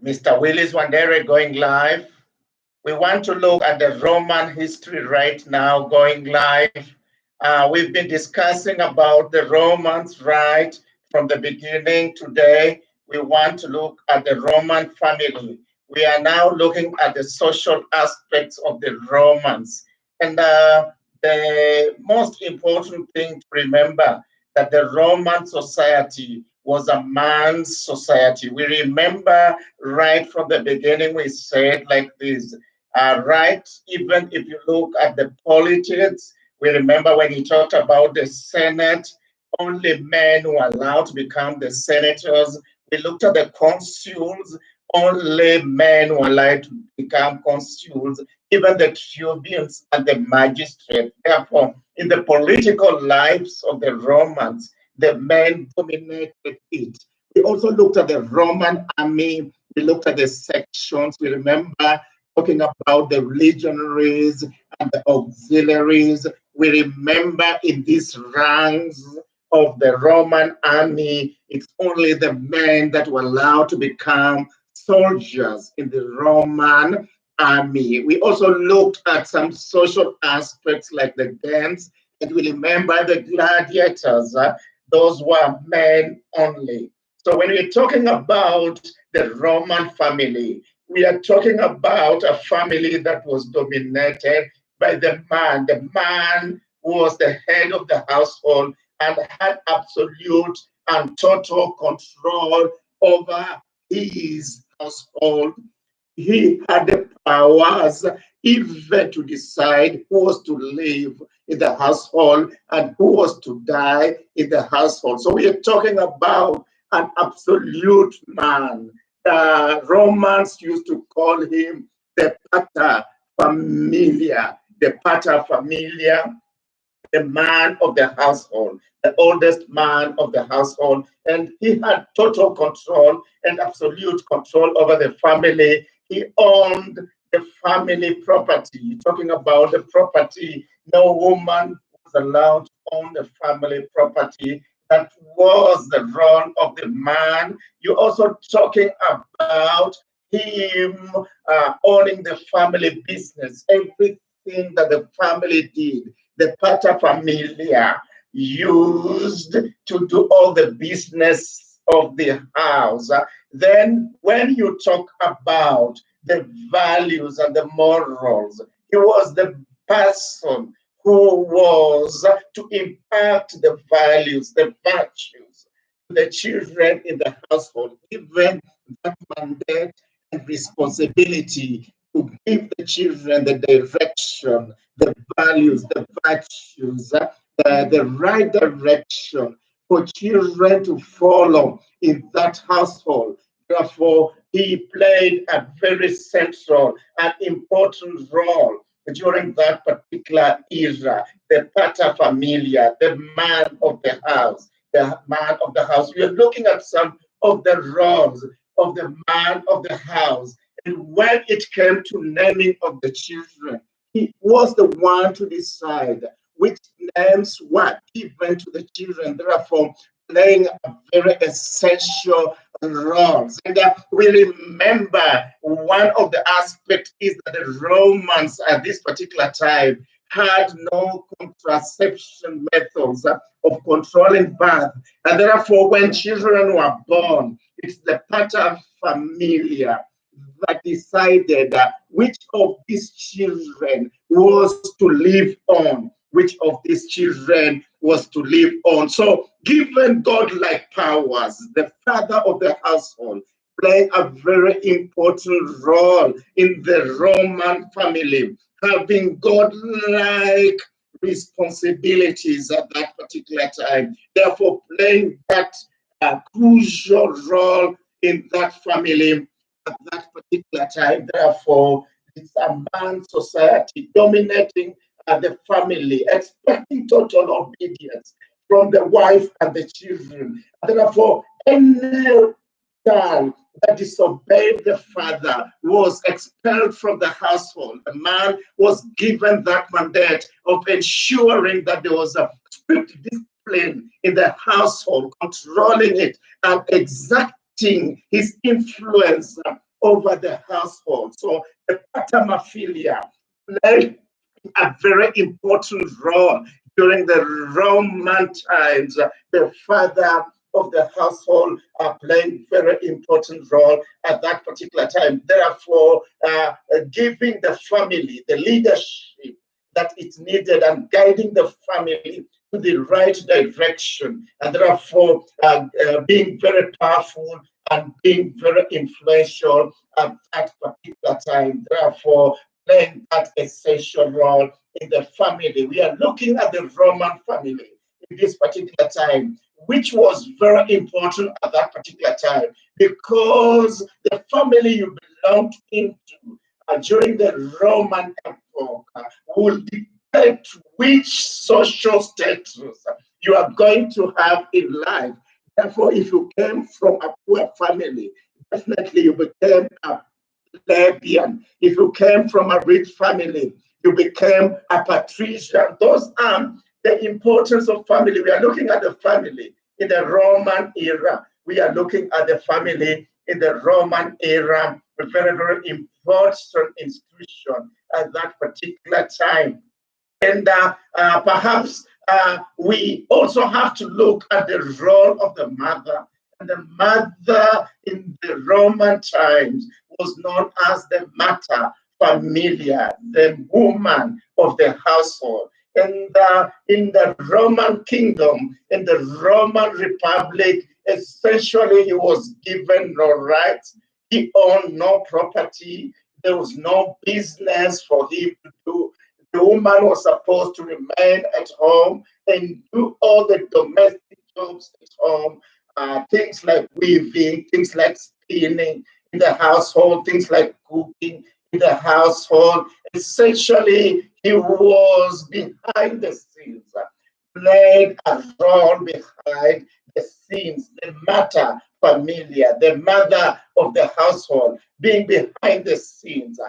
Mr. Willis Wandere going live. We want to look at the Roman history right now going live. We've been discussing about the Romans right from the beginning. Today, we want to look at the Roman family. We are now looking at the social aspects of the Romans. And the most important thing to remember that the Roman society was a man's society. We remember right from the beginning, we said like this, right? Even if you look at the politics, we remember when he talked about the Senate, only men were allowed to become the senators. We looked at the consuls, only men were allowed to become consuls, even the tribunes and the magistrates. Therefore, in the political lives of the Romans, the men dominated it. We also looked at the Roman army. We looked at the sections. We remember talking about the legionaries and the auxiliaries. We remember in these ranks of the Roman army, it's only the men that were allowed to become soldiers in the Roman army. We also looked at some social aspects like the games, and we remember the gladiators. Those were men only. So when we're talking about the Roman family, we are talking about a family that was dominated by the man. The man was the head of the household and had absolute and total control over his household. He had the powers even to decide who was to live in the household and who was to die in the household. So we are talking about an absolute man. The Romans used to call him the pater familia, the pater familia, the man of the household, the oldest man of the household, and he had total control and absolute control over the family. He owned the family property. Talking about the property, no woman was allowed to own the family property. That was the role of the man. You're also talking about him owning the family business, everything that the family did the pater familia used to do all the business of the house. Then, when you talk about the values and the morals, he was the person who was to impact the values, the virtues to the children in the household, given that mandate and responsibility to give the children the direction, the values, the virtues, the right direction for children to follow in that household. Therefore, he played a very central and important role during that particular era, the pater familia, the man of the house, the man of the house. We are looking at some of the roles of the man of the house. And when it came to naming of the children, he was the one to decide which names were given to the children, therefore playing a very essential role. And we remember one of the aspects is that the Romans at this particular time had no contraception methods of controlling birth. And therefore, when children were born, it's the pater familia that decided which of these children was to live on, which of these children was to live on. So, given godlike powers, the father of the household playing a very important role in the Roman family, having godlike responsibilities at that particular time, therefore playing that crucial role in that family at that particular time. Therefore, it's a man's society dominating the family, expecting total obedience from the wife and the children. And therefore, any child that disobeyed the father was expelled from the household. The man was given that mandate of ensuring that there was a strict discipline in the household, controlling it and exacting his influence over the household. So the patermaphilia played a very important role during the Roman times. The father of the household are playing very important role at that particular time. Therefore, giving the family the leadership that is needed and guiding the family to the right direction, and therefore being very powerful and being very influential at that particular time. Therefore, playing that essential role in the family. We are looking at the Roman family in this particular time, which was very important at that particular time because the family you belonged into during the Roman epoch will dictate which social status you are going to have in life. Therefore, if you came from a poor family, definitely you became a plebeian. If you came from a rich family, you became a patrician. Those are the importance of family. We are looking at the family in the Roman era. We are looking at the family in the Roman era, a very, very important institution at that particular time. And perhaps we also have to look at the role of the mother. And the mother in the Roman times was known as the mater familia, the woman of the household. And in the Roman kingdom, in the Roman Republic, essentially he was given no rights. He owned no property. There was no business for him to do. The woman was supposed to remain at home and do all the domestic jobs at home, things like weaving, things like spinning in the household, things like cooking in the household. Essentially, he was behind the scenes, played a role behind the scenes, the mater familia, the mother of the household, being behind the scenes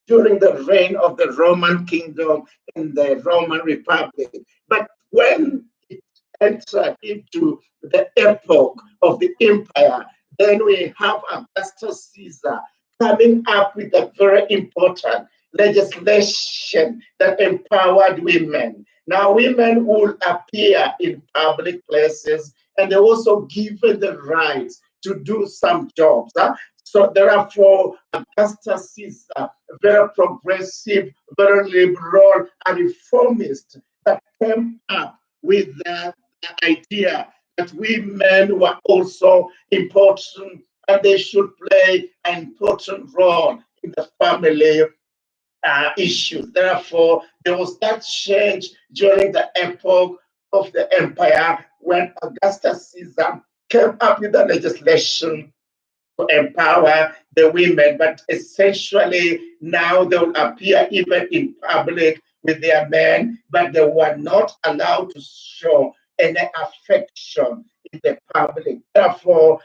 during the reign of the Roman kingdom in the Roman Republic. But when it entered into the epoch of the empire, then we have Augustus Caesar coming up with a very important legislation that empowered women. Now, women will appear in public places and they're also given the rights to do some jobs. So therefore, Augustus Caesar, very progressive, very liberal, and reformist, that came up with the idea that women were also important and they should play an important role in the family issues. Therefore, there was that change during the epoch of the empire when Augustus Caesar came up with the legislation to empower the women, but essentially now they will appear even in public with their men, but they were not allowed to show any affection in the public. Therefore,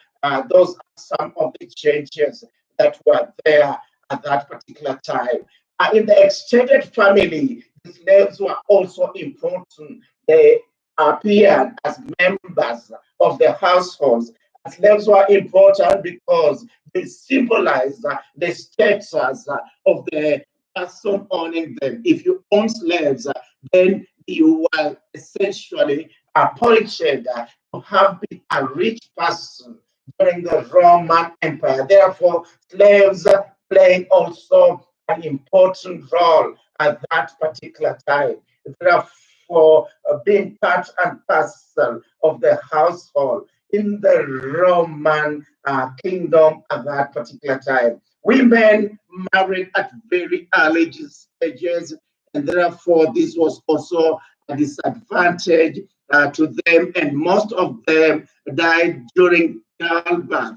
those are some of the changes that were there at that particular time. In the extended family, the slaves were also important. They appeared as members of the households. Slaves were important because they symbolize the status of the person owning them. If you own slaves, then you were essentially appointed to have been a rich person during the Roman Empire. Therefore, slaves playing also an important role at that particular time. Therefore, being part and parcel of the household in the Roman kingdom at that particular time. Women married at very early stages, and therefore this was also a disadvantage to them, and most of them died during childbirth.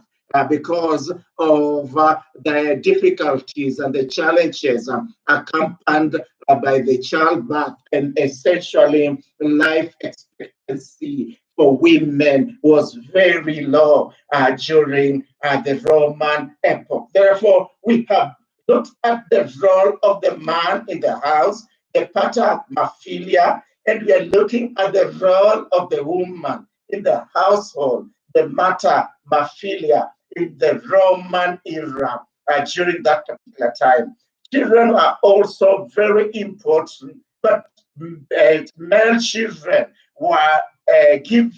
Because of the difficulties and the challenges accompanied by the childbirth, and essentially life expectancy for women was very low during the Roman epoch. Therefore, we have looked at the role of the man in the house, the patermaphilia, and we are looking at the role of the woman in the household, the matermaphilia in the Roman era. during that particular time. Children are also very important, but male children were given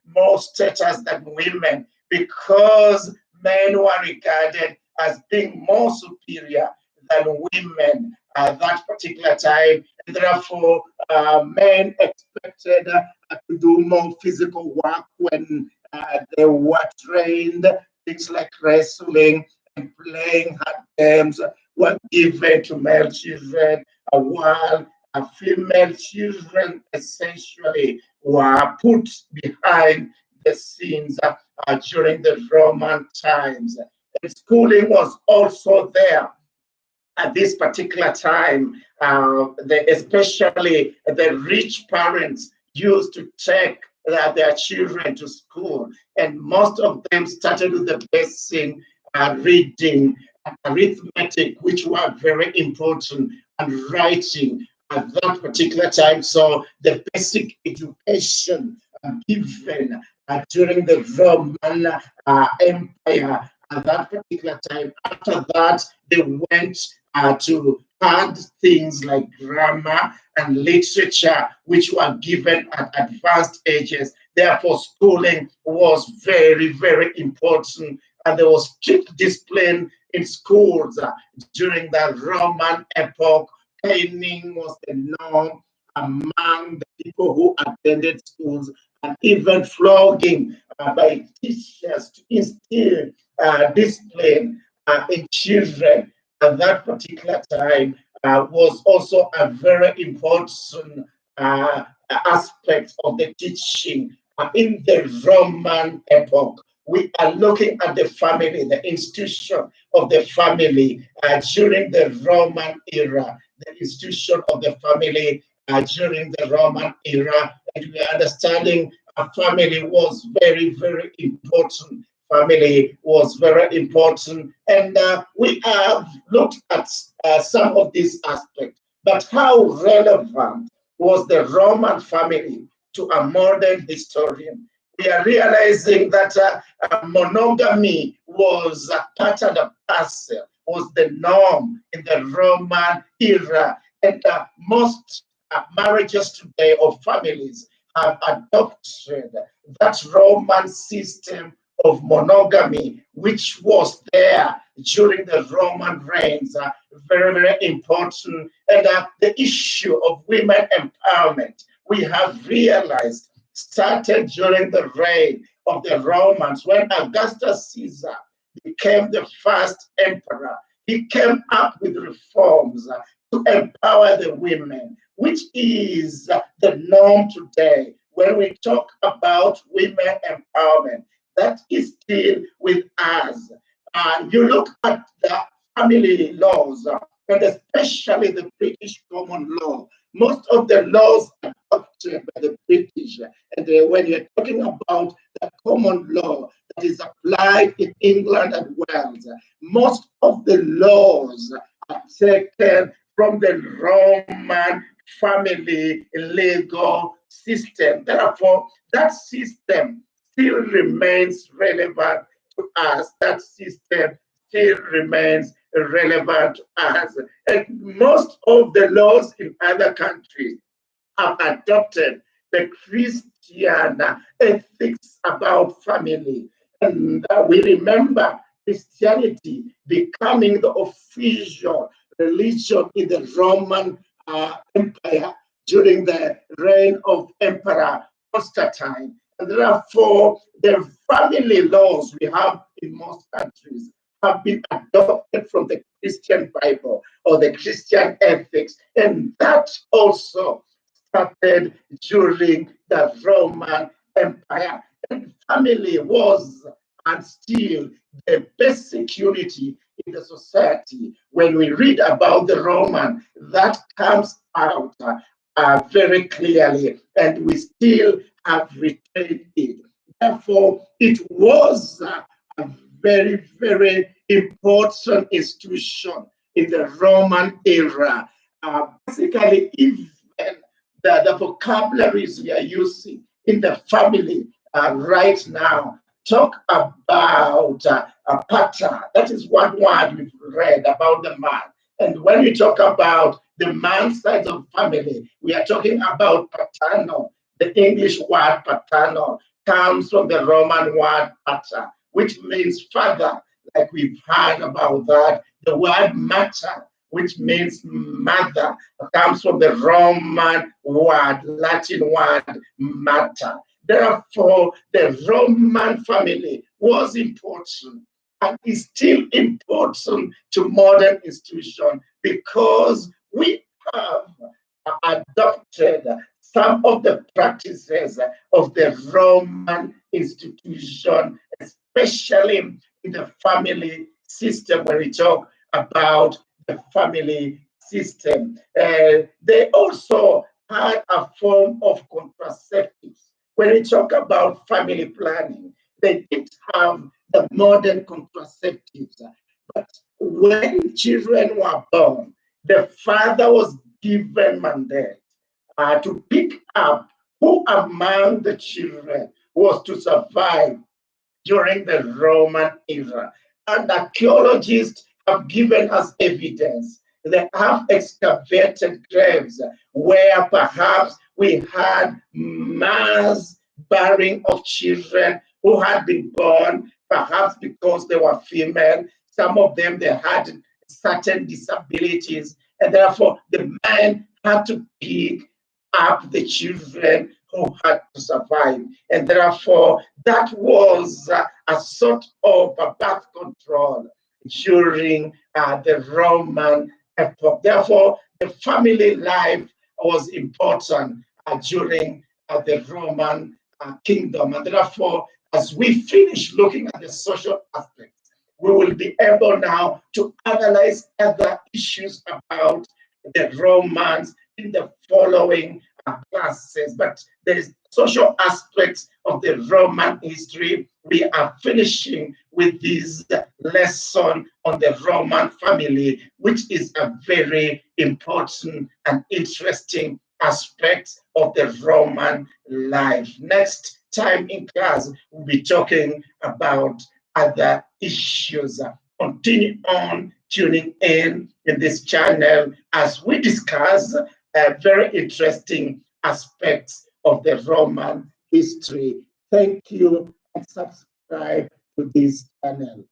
more status than women because men were regarded as being more superior than women at that particular time. And therefore, men expected to do more physical work when they were trained. Things like wrestling and playing hard games were given to male children, while female children essentially were put behind the scenes during the Roman times. And schooling was also there at this particular time. Especially the rich parents used to take their children to school, and most of them started with the basic reading, arithmetic, which were very important, and writing at that particular time. So the basic education given during the Roman Empire at that particular time. After that, they went to hard things like grammar and literature, which were given at advanced ages. Therefore, schooling was very, very important, and there was strict discipline in schools during the Roman epoch. Caning was the norm among the people who attended schools, and even flogging by teachers to instill discipline in children at that particular time was also a very important aspect of the teaching in the Roman epoch. We are looking at the family, the institution of the family during the Roman era, the institution of the family during the Roman era, and we are understanding a family was very, very important. Family was very important, and we have looked at some of these aspects. But how relevant was the Roman family to a modern historian? We are realizing that monogamy was a part and a parcel, was the norm in the Roman era. And most marriages today or families have adopted that Roman system of monogamy, which was there during the Roman reigns, very, very important. And the issue of women empowerment, we have realized, started during the reign of the Romans when Augustus Caesar became the first emperor. He came up with reforms to empower the women, which is the norm today. When we talk about women empowerment, that is still with us. You look at the family laws, and especially the British common law. Most of the laws adopted by the British, and when you're talking about the common law that is applied in England and Wales, most of the laws are taken from the Roman family legal system. Therefore, that system still remains relevant to us. That system still remains relevant to us. And most of the laws in other countries have adopted the Christian ethics about family. And we remember Christianity becoming the official religion in the Roman Empire during the reign of Emperor Constantine. And therefore, the family laws we have in most countries have been adopted from the Christian Bible or the Christian ethics. And that also started during the Roman Empire. And family was and still the basic unity in the society. When we read about the Roman, that comes out very clearly, and we still have retained it. Therefore, it was a very, very important institution in the Roman era. Basically, even the vocabularies we are using in the family right now talk about a pattern, that is one word we've read about the man. And when we talk about the man's side of family, we are talking about paternal. The English word paternal comes from the Roman word pater, which means father, like we've heard about that. The word mater, which means mother, comes from the Roman word, Latin word mater. Therefore, the Roman family was important and is still important to modern institutions because we have adopted some of the practices of the Roman institution, especially in the family system. When we talk about the family system, they also had a form of contraceptives. When we talk about family planning, they didn't have the modern contraceptives. But when children were born, the father was given mandate to pick up who among the children was to survive during the Roman era. And archaeologists have given us evidence. They have excavated graves where perhaps we had mass burying of children who had been born, perhaps because they were female. Some of them, they had certain disabilities, and therefore the men had to pick up the children who had to survive. And therefore, that was a sort of a birth control during the Roman epoch. Therefore, the family life was important during the Roman kingdom. And therefore, as we finish looking at the social aspects, we will be able now to analyze other issues about the Romans in the following classes. But there is social aspects of the Roman history. We are finishing with this lesson on the Roman family, which is a very important and interesting aspect of the Roman life. Next time in class, we'll be talking about other issues. Continue on tuning in this channel as we discuss very interesting aspects of the Roman history. Thank you and subscribe to this channel.